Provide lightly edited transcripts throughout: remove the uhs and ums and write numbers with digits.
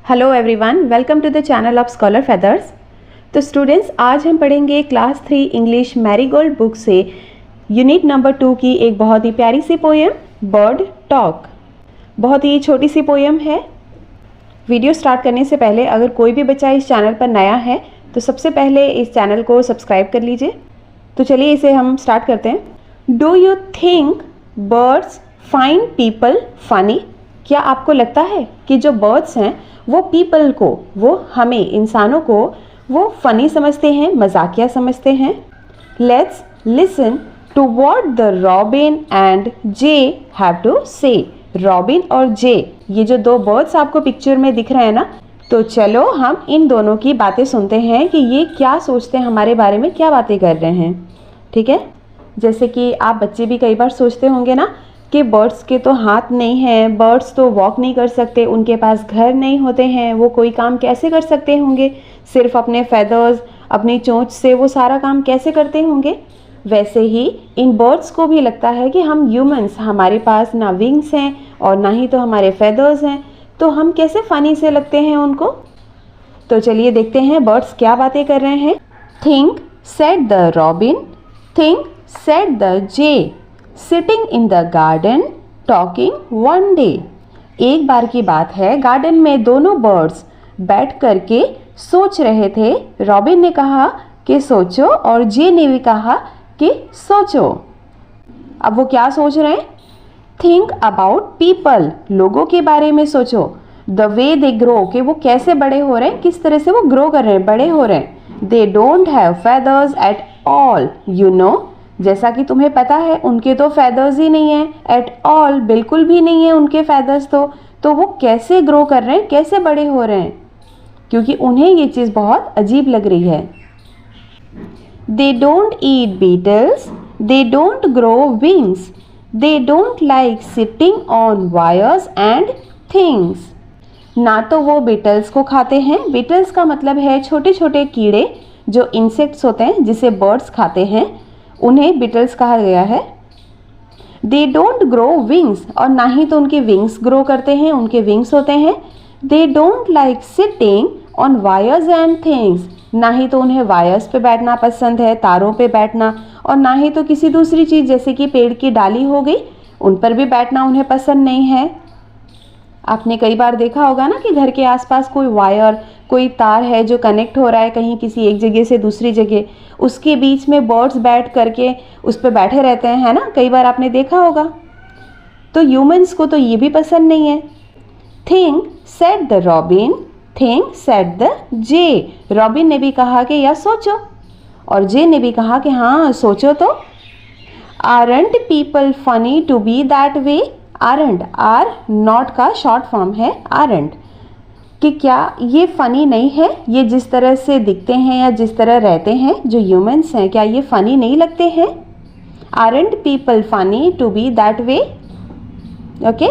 Hello everyone, welcome to the channel of Scholar Feathers. तो students, आज हम पढ़ेंगे क्लास 3 इंग्लिश मैरीगोल्ड बुक से यूनिट नंबर 2 की एक बहुत ही प्यारी सी पोएम बर्ड टॉक। बहुत ही छोटी सी पोएम है। वीडियो स्टार्ट करने से पहले अगर कोई भी बच्चा इस चैनल पर नया है तो सबसे पहले इस चैनल को सब्सक्राइब कर लीजिए। तो चलिए इसे हम स्टार्ट करते हैं। Do you think birds find people funny? क्या आपको लगता है कि जो बर्ड्स हैं वो पीपल को, वो हमें इंसानों को वो फनी समझते हैं, मजाकिया समझते हैं? Let's listen to what the Robin and Jay have to say. Robin और जे, ये जो दो बर्ड्स आपको पिक्चर में दिख रहे हैं ना, तो चलो हम इन दोनों की बातें सुनते हैं कि ये क्या सोचते हैं हमारे बारे में, क्या बातें कर रहे हैं। ठीक है, जैसे कि आप बच्चे भी कई बार सोचते होंगे ना कि बर्ड्स के तो हाथ नहीं हैं, बर्ड्स तो वॉक नहीं कर सकते, उनके पास घर नहीं होते हैं, वो कोई काम कैसे कर सकते होंगे? सिर्फ अपने फेदर्स, अपनी चोंच से वो सारा काम कैसे करते होंगे? वैसे ही इन बर्ड्स को भी लगता है कि हम ह्यूमंस, हमारे पास ना विंग्स हैं और ना ही तो हमारे फेदर्स हैं, तो हम कैसे फनी से लगते हैं उनको। तो चलिए देखते हैं बर्ड्स क्या बातें कर रहे हैं। Think said the robin, think said the J, sitting in the garden talking one day. एक बार की बात है, गार्डन में दोनों बर्ड्स बैठ करके सोच रहे थे। रॉबिन ने कहा कि सोचो और जे ने भी कहा कि सोचो। अब वो क्या सोच रहे हैं? थिंक अबाउट पीपल, लोगों के बारे में सोचो। द वे दे ग्रो, कि वो कैसे बड़े हो रहे हैं, किस तरह से वो ग्रो कर रहे हैं, बड़े हो रहे हैं। They don't have feathers at all, you know, जैसा कि तुम्हें पता है उनके तो फेदर्स ही नहीं है, एट ऑल, बिल्कुल भी नहीं है उनके फेदर्स। तो वो कैसे ग्रो कर रहे हैं, कैसे बड़े हो रहे हैं? क्योंकि उन्हें ये चीज़ बहुत अजीब लग रही है। They don't eat beetles, they don't grow wings, they don't like sitting on wires and things. ना तो वो बीटल्स को खाते हैं, बीटल्स का मतलब है छोटे छोटे कीड़े जो इंसेक्ट्स होते हैं जिसे बर्ड्स खाते हैं, उन्हें बीटल्स कहा गया है। दे डोंट ग्रो विंग्स, और ना ही तो उनके विंग्स ग्रो करते हैं, उनके विंग्स होते हैं। They don't like sitting on wires and things, ना ही तो उन्हें वायर्स पे बैठना पसंद है, तारों पे बैठना, और ना ही तो किसी दूसरी चीज़ जैसे कि पेड़ की डाली हो गई उन पर भी बैठना उन्हें पसंद नहीं है। आपने कई बार देखा होगा ना कि घर के आसपास कोई वायर, कोई तार है जो कनेक्ट हो रहा है कहीं किसी एक जगह से दूसरी जगह, उसके बीच में बर्ड्स बैठ करके उस पर बैठे रहते हैं, है ना? कई बार आपने देखा होगा। तो ह्यूमंस को तो ये भी पसंद नहीं है। Think said the robin, think said the J, robin ने भी कहा कि या सोचो, और जे ने भी कहा कि हाँ सोचो तो। Aren't people funny to be that way, aren't, are not का शॉर्ट फॉर्म है आरंट, कि क्या ये फ़नी नहीं है, ये जिस तरह से दिखते हैं या जिस तरह रहते हैं जो ह्यूमंस हैं, क्या ये फ़नी नहीं लगते हैं? Aren't people funny to be that way. Okay,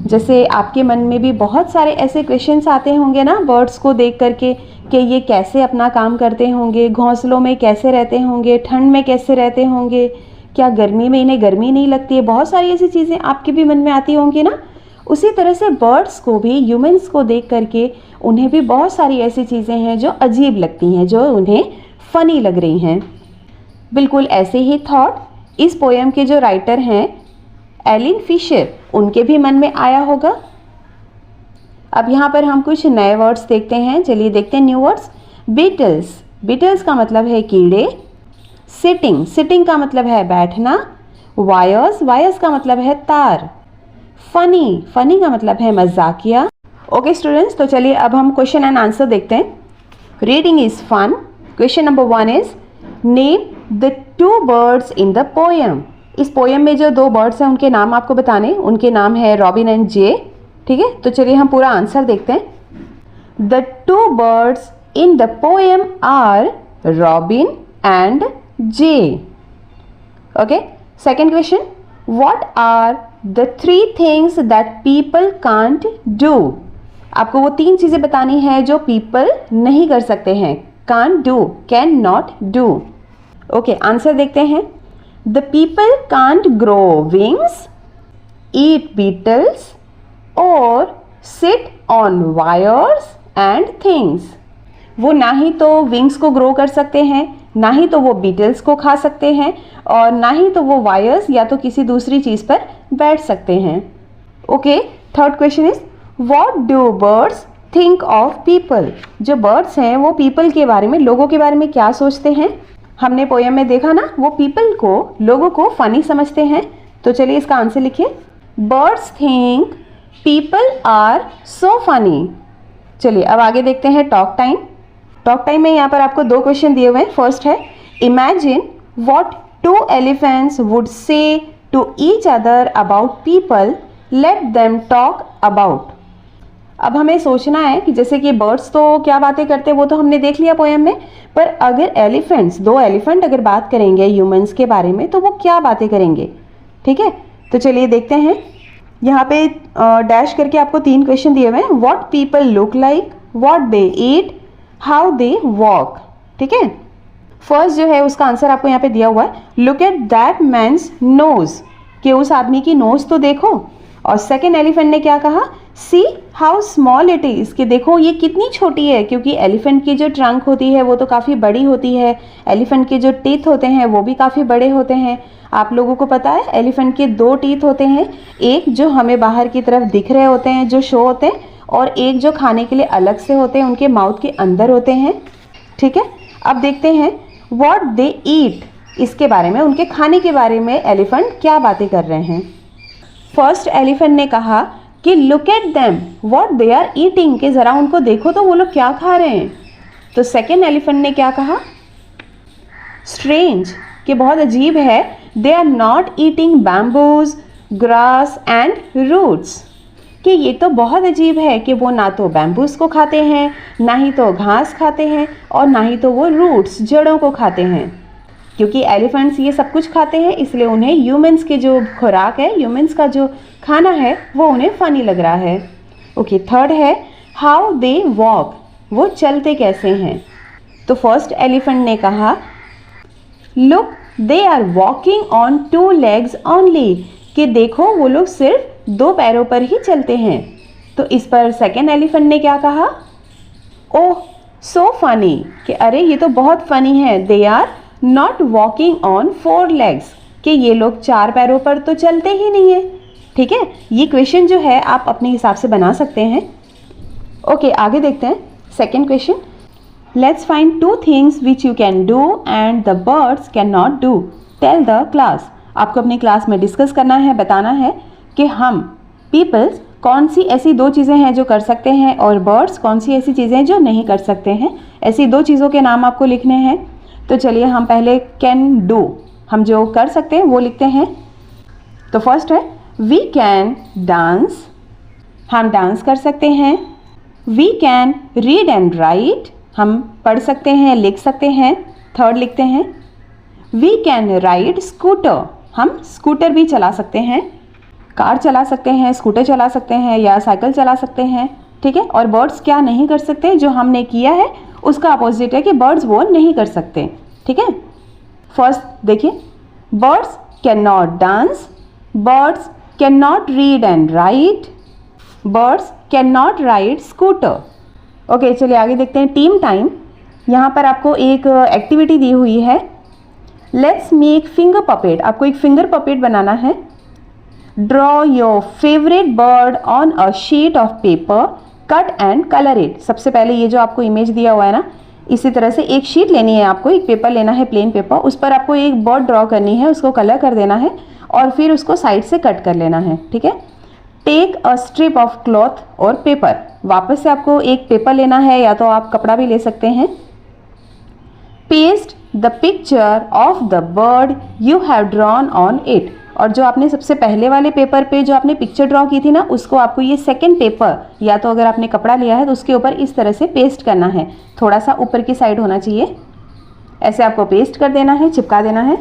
जैसे आपके मन में भी बहुत सारे ऐसे क्वेश्चंस आते होंगे ना बर्ड्स को देख करके कि ये कैसे अपना काम करते होंगे, घोंसलों में कैसे रहते होंगे, ठंड में कैसे रहते होंगे, क्या गर्मी में इन्हें गर्मी नहीं लगती है? बहुत सारी ऐसी चीज़ें आपके भी मन में आती होंगी ना। उसी तरह से बर्ड्स को भी, ह्यूमंस को देख करके उन्हें भी बहुत सारी ऐसी चीज़ें हैं जो अजीब लगती हैं, जो उन्हें फ़नी लग रही हैं। बिल्कुल ऐसे ही थॉट इस पोएम के जो राइटर हैं एलिन फिशर, उनके भी मन में आया होगा। अब यहाँ पर हम कुछ नए वर्ड्स देखते हैं। चलिए देखते हैं न्यू वर्ड्स। बीटल्स, बीटल्स का मतलब है कीड़े। सिटिंग, सिटिंग का मतलब है बैठना। वायर्स, वायर्स का मतलब है तार। फनी, फनी का मतलब है मजाकिया। ओके स्टूडेंट्स, तो चलिए अब हम क्वेश्चन एंड आंसर देखते हैं। Reading is fun. Question number 1 is name the 2 birds in the poem. इस पोएम में जो 2 बर्ड्स हैं उनके नाम आपको बताने, उनके नाम है रॉबिन एंड जे। ठीक है, तो चलिए हम पूरा आंसर देखते हैं। The 2 birds in the poem are Robin and Jay. Okay, second question, what are the 3 things that people can't do? आपको वो 3 चीज़ें बतानी है जो people नहीं कर सकते हैं। can't do, can not do. Okay, answer देखते हैं। The people can't grow wings, eat beetles or sit on wires and things. वो ना ही तो विंग्स को ग्रो कर सकते हैं, ना ही तो वो बीटल्स को खा सकते हैं, और ना ही तो वो वायर्स या तो किसी दूसरी चीज़ पर बैठ सकते हैं। Okay, third question is what do birds think of people. जो बर्ड्स हैं वो पीपल के बारे में, लोगों के बारे में क्या सोचते हैं। हमने पोएम में देखा ना, वो पीपल को, लोगों को फनी समझते हैं। तो चलिए इसका आंसर लिखिए, birds think people are so funny. चलिए अब आगे देखते हैं टॉक टाइम। टॉक टाइम में यहाँ पर आपको 2 क्वेश्चन दिए हुए हैं। फर्स्ट है, imagine what 2 elephants would say to each other about people, let them talk about. अब हमें सोचना है कि जैसे कि बर्ड्स तो क्या बातें करते हैं वो तो हमने देख लिया पोएम में, पर अगर एलिफेंट्स, 2 एलिफेंट अगर बात करेंगे ह्यूमंस के बारे में तो वो क्या बातें करेंगे। ठीक है, तो चलिए देखते हैं। यहाँ पे डैश करके आपको 3 क्वेश्चन दिए हुए हैं। What people look like, what they eat, how they walk. ठीक है, फर्स्ट जो है उसका आंसर आपको यहाँ पे दिया हुआ है, look at that man's nose, कि उस आदमी की नोज तो देखो। और सेकेंड एलिफेंट ने क्या कहा, see how small it is, कि देखो ये कितनी छोटी है, क्योंकि एलिफेंट की जो ट्रंक होती है वो तो काफ़ी बड़ी होती है, एलिफेंट के जो टीथ होते हैं वो भी काफ़ी बड़े होते हैं। आप लोगों को पता है एलिफेंट के 2 टीथ होते हैं, एक जो हमें बाहर की तरफ दिख रहे होते हैं जो शो होते हैं, और एक जो खाने के लिए अलग से होते हैं, उनके माउथ के अंदर होते हैं। ठीक है, अब देखते हैं व्हाट दे ईट, इसके बारे में, उनके खाने के बारे में एलिफेंट क्या बातें कर रहे हैं। फर्स्ट एलिफेंट ने कहा कि look at them what they are eating, कि ज़रा उनको देखो तो वो लोग क्या खा रहे हैं। तो सेकेंड एलिफेंट ने क्या कहा, स्ट्रेंज, कि बहुत अजीब है, they are not eating bamboos, grass and roots, कि ये तो बहुत अजीब है कि वो ना तो बैम्बूज को खाते हैं, ना ही तो घास खाते हैं, और ना ही तो वो रूट्स, जड़ों को खाते हैं। क्योंकि एलिफेंट्स ये सब कुछ खाते हैं, इसलिए उन्हें ह्यूमंस के जो खुराक है, ह्यूमंस का जो खाना है वो उन्हें फ़नी लग रहा है। ओके, थर्ड है हाउ दे वॉक, वो चलते कैसे हैं। तो फर्स्ट एलिफेंट ने कहा look they are walking on 2 legs only, कि देखो वो लोग सिर्फ 2 पैरों पर ही चलते हैं। तो इस पर सेकेंड एलिफेंट ने क्या कहा, ओह सो फनी, कि अरे ये तो बहुत फ़नी है, they are not walking on 4 legs, कि ये लोग 4 पैरों पर तो चलते ही नहीं है। ठीक है, ये क्वेश्चन जो है आप अपने हिसाब से बना सकते हैं। ओके, आगे देखते हैं second question, let's find 2 things which you can do and the birds cannot do, tell the class। आपको अपनी क्लास में डिस्कस करना है, बताना है कि हम पीपल्स कौन सी ऐसी 2 चीज़ें हैं जो कर सकते हैं, और बर्ड्स कौन सी ऐसी चीज़ें हैं जो नहीं कर सकते हैं। ऐसी 2 चीज़ों के नाम आपको लिखने हैं। तो चलिए हम पहले कैन डू, हम जो कर सकते हैं वो लिखते हैं। तो फर्स्ट है वी कैन डांस, हम डांस कर सकते हैं। We can read and write, हम पढ़ सकते हैं, लिख सकते हैं। थर्ड लिखते हैं वी कैन राइड स्कूटर, हम स्कूटर भी चला सकते हैं, कार चला सकते हैं, स्कूटर चला सकते हैं, या साइकिल चला सकते हैं। ठीक है, और बर्ड्स क्या नहीं कर सकते, जो हमने किया है उसका अपोजिट है कि बर्ड्स वो नहीं कर सकते। ठीक है, फर्स्ट देखिए, birds can not dance, birds can not read and right, birds can not ride scooter. Okay, चलिए आगे देखते हैं टीम टाइम। यहाँ पर आपको एक एक्टिविटी दी हुई है, लेट्स मेक फिंगर पपेट, आपको एक फिंगर पपेट बनाना है। Draw your favourite bird on a sheet of paper, cut and colour it. सबसे पहले ये जो आपको इमेज दिया हुआ है ना, इसी तरह से एक शीट लेनी है आपको, एक पेपर लेना है, प्लेन पेपर, उस पर आपको एक बर्ड ड्रॉ करनी है, उसको कलर कर देना है, और फिर उसको साइड से कट कर लेना है। ठीक है, take a strip of cloth और पेपर, वापस से आपको एक पेपर लेना है, या तो आप कपड़ा भी ले सकते हैं। Paste the picture of the bird you have drawn on it, और जो आपने सबसे पहले वाले पेपर पे जो आपने पिक्चर ड्रॉ की थी ना, उसको आपको ये सेकंड पेपर, या तो अगर आपने कपड़ा लिया है तो उसके ऊपर इस तरह से पेस्ट करना है, थोड़ा सा ऊपर की साइड होना चाहिए, ऐसे आपको पेस्ट कर देना है, चिपका देना है,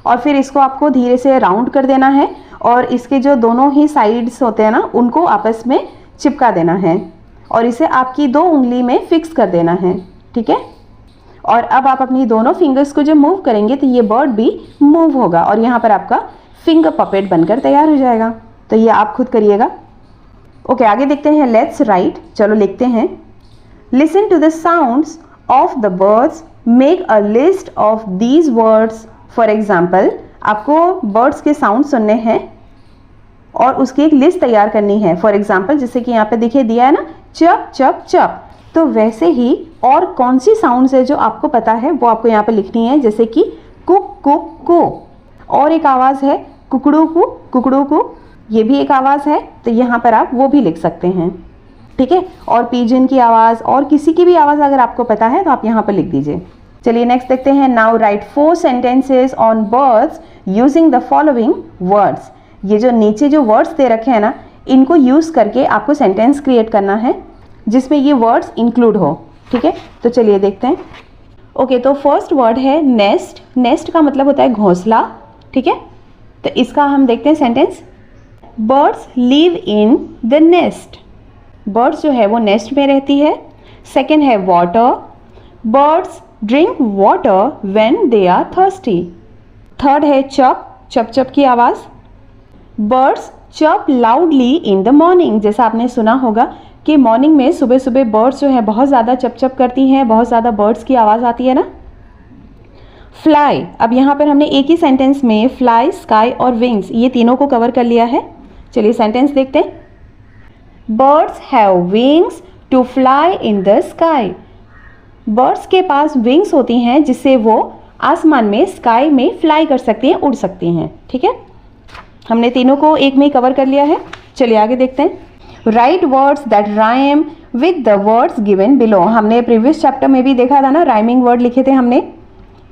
और फिर इसको आपको धीरे से राउंड कर देना है, और इसके जो दोनों ही साइड्स होते हैं ना, उनको आपस में चिपका देना है, और इसे आपकी 2 उंगली में फिक्स कर देना है। ठीक है, और अब आप अपनी दोनों फिंगर्स को जब मूव करेंगे तो ये बर्ड भी मूव होगा, और यहाँ पर आपका फिंगर पपेट बनकर तैयार हो जाएगा। तो ये आप खुद करिएगा। ओके, आगे देखते हैं, लेट्स राइट, चलो लिखते हैं। Listen to the sounds of the birds, make a list of these words. For example, आपको बर्ड्स के साउंड सुनने हैं और उसकी एक लिस्ट तैयार करनी है। फॉर एग्जाम्पल, जैसे कि यहाँ पे देखिए दिया है ना, चप चप चप, तो वैसे ही और कौन सी साउंड्स है जो आपको पता है वो आपको यहाँ पे लिखनी है, जैसे कि कुक कुक को, और एक आवाज़ है कुकड़ू को, ये भी एक आवाज़ है, तो यहाँ पर आप वो भी लिख सकते हैं, ठीक है। और पीजन की आवाज़ और किसी की भी आवाज़ अगर आपको पता है तो आप यहाँ पर लिख दीजिए। चलिए नेक्स्ट देखते हैं। Now right 4 sentences on birds using the following words. ये जो नीचे जो वर्ड्स दे रखे हैं ना, इनको यूज़ करके आपको सेंटेंस क्रिएट करना है जिसमें ये वर्ड्स इंक्लूड हो, ठीक है। तो चलिए देखते हैं। ओके, तो फर्स्ट वर्ड है नेस्ट। नेस्ट का मतलब होता है घोंसला, ठीक है। तो इसका हम देखते हैं sentence. Birds live in the nest. Birds जो है वो नेस्ट में रहती है। सेकेंड है water. Birds drink water when they are thirsty. Third है चप, चप चप की आवाज़। बर्ड्स चप लाउडली इन द मॉर्निंग। जैसा आपने सुना होगा कि मॉर्निंग में सुबह सुबह बर्ड्स जो है बहुत ज़्यादा चप चप करती हैं, बहुत ज़्यादा बर्ड्स की आवाज़ आती है ना। फ्लाई, अब यहाँ पर हमने एक ही सेंटेंस में फ्लाई, स्काई और विंग्स, ये तीनों को कवर कर लिया है। चलिए सेंटेंस देखते हैं। Birds have wings to fly in the sky. Birds के पास विंग्स होती हैं जिससे वो आसमान में, स्काई में फ्लाई कर सकती हैं, उड़ सकती हैं, ठीक है। हमने तीनों को एक में ही कवर कर लिया है। चलिए आगे देखते हैं। Right words that rhyme with the words given below. हमने प्रीवियस चैप्टर में भी देखा था ना, राइमिंग वर्ड लिखे थे हमने।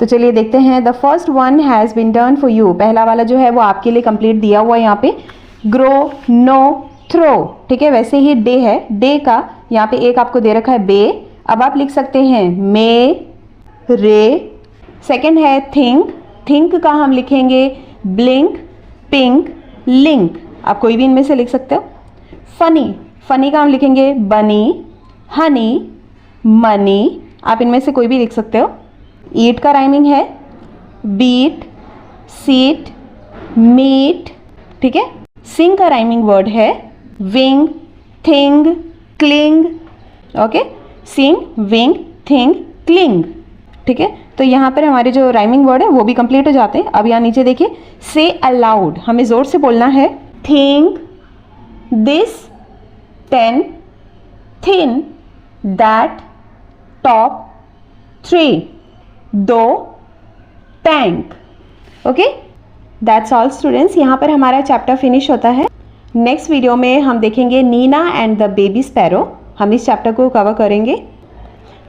तो चलिए देखते हैं। The first one has been done for you. पहला वाला जो है वो आपके लिए कंप्लीट दिया हुआ है यहाँ पे। ग्रो, नो, थ्रो, ठीक है। वैसे ही डे है, डे का यहाँ पे एक आपको दे रखा है बे, अब आप लिख सकते हैं मे, रे। सेकेंड है थिंक, थिंक का हम लिखेंगे ब्लिंक, पिंक, लिंक, आप कोई भी इनमें से लिख सकते हो। फनी, फनी का हम लिखेंगे बनी, हनी, मनी, आप इनमें से कोई भी लिख सकते हो। ईट का राइमिंग है बीट, सीट, मीट, ठीक है। सिंग का राइमिंग वर्ड है विंग, थिंग, क्लिंग, ओके। सिंग, विंग, थिंग, क्लिंग, ठीक है। तो यहाँ पर हमारे जो राइमिंग वर्ड है वो भी कंप्लीट हो जाते हैं। अब यहाँ नीचे देखिए, से अलाउड, हमें जोर से बोलना है। Think, this, 10, thin, that, top, 3, 2, tank, okay. That's all students, यहाँ पर हमारा चैप्टर फिनिश होता है। नेक्स्ट वीडियो में हम देखेंगे Nina and the baby sparrow. हम इस चैप्टर को कवर करेंगे।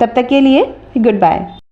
तब तक के लिए गुड बाय।